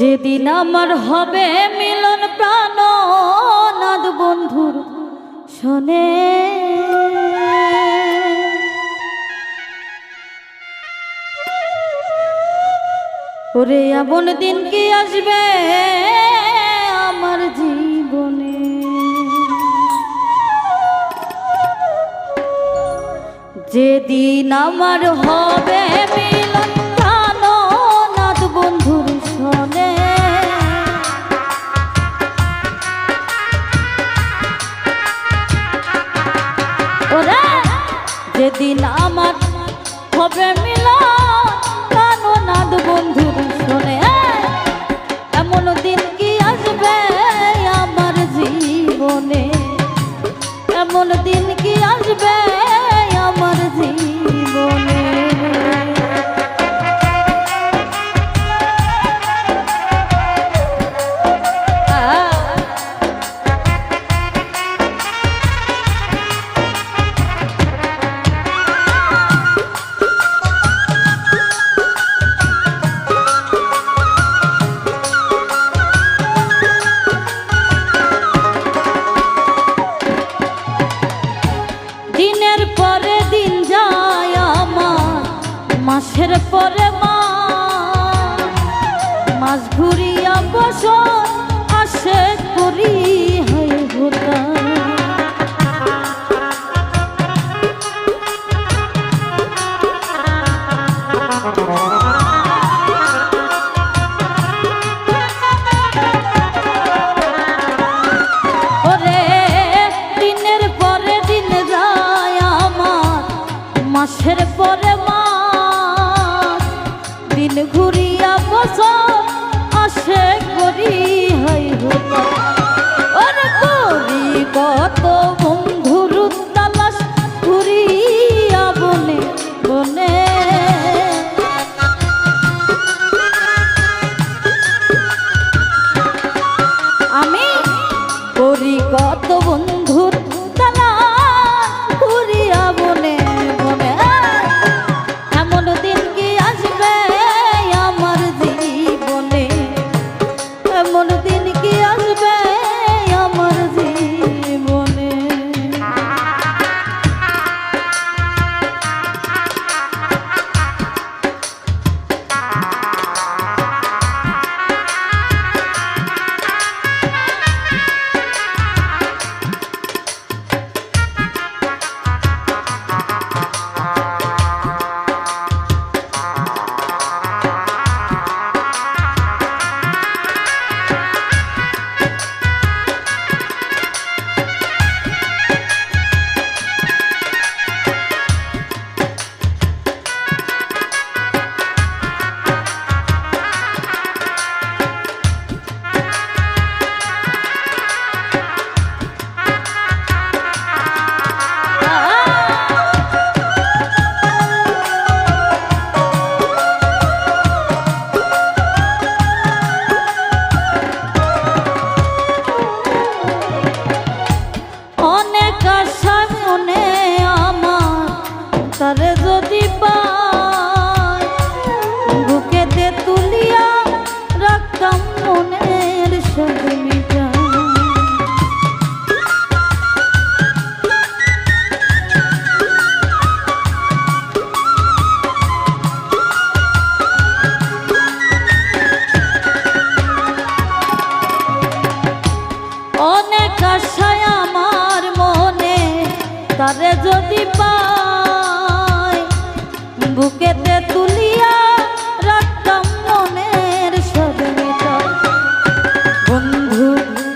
যেদিন আমার হবে মিলন প্রাণনাথ বন্ধুর শোনে, ওরে এমন দিন কি আসবে আমার জীবনে, যেদিন আমার হবে মিলন প্রাণনাথ বন্ধুর শোনে, ওরে যেদিন আমার হবে মিলন প্রাণনাথ বন্ধুর শোনে, এমন দিন কি আসবে আমার জীবনে, এমন দিন কি আসবে আমার জীবনে। দিনের পরে দিন যায় আমার, মাসের পরে মাস ঘুরিয়া বছর আসে করি হয় হোতা, মাসের পরে মাস দিন ঘুরিয়া বছর আসে করি হয় হোতা, ওরে করি কত বন্ধুর তালাশ ঘুরিয়া বনে বনে, আমি করি কত বন্ধুর তালাশ ঘুরিয়া বনে বনে, এমন দিন কি আসবে আমার জীবনে, এমন দিন কি আসবে আমার জীবনে। তারে যদি পাই বুকেতে তুলিয়া রাখতাম মনের সব মিটা, অনেক আশায় আমার মনে তারে যদি পাই বুকেতে তুলিয়া রাখতাম মনের সব মিটা, বন্ধু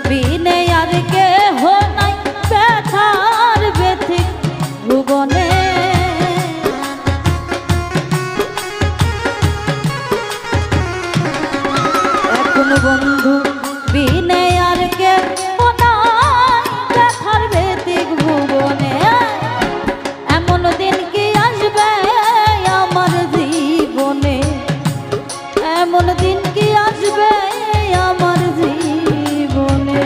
বিনে আর কেহ নাই ব্যথার ব্যথিক ভুবনে, এখন বন্ধু বিনে আর কেহ নাই ব্যথার ব্যথিক ভুবনে, এমন দিন কি আসবে আমার জীবনে, এমন দিন কি আসবে আমার জীবনে।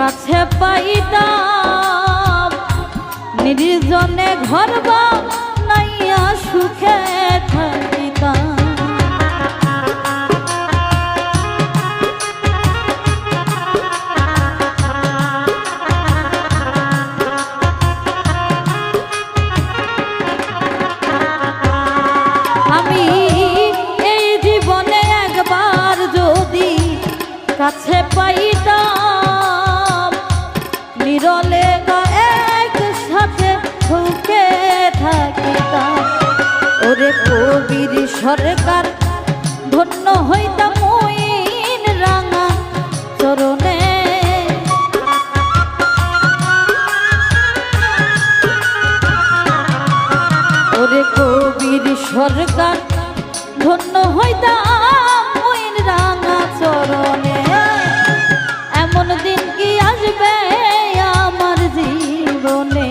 কাছে পাইতাম নির্জনে ঘর বানাইয়া সুখে থাকিতাম। আমি এই জীবনে একবার যদি কাছে পাইতাম নিরলে একসাথে সুখে থাকিতাম। ওরে কবির সরকার ধন্য হইতাম মইন রাঙা চরণে। ওরে কবির সরকার ধন্য হইতাম মইন রাঙা চরণে। এমন দিন কি আসবে আমার জীবনে,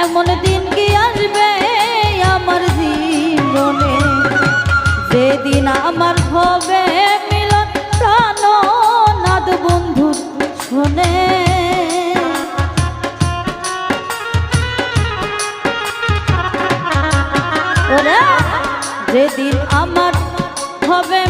এমন দিন কি আসবে আমার জীবনে, যেদিন আমার হবে মিলন প্রাণনাদ বন্ধু শোনে। যেদিন আমার হবে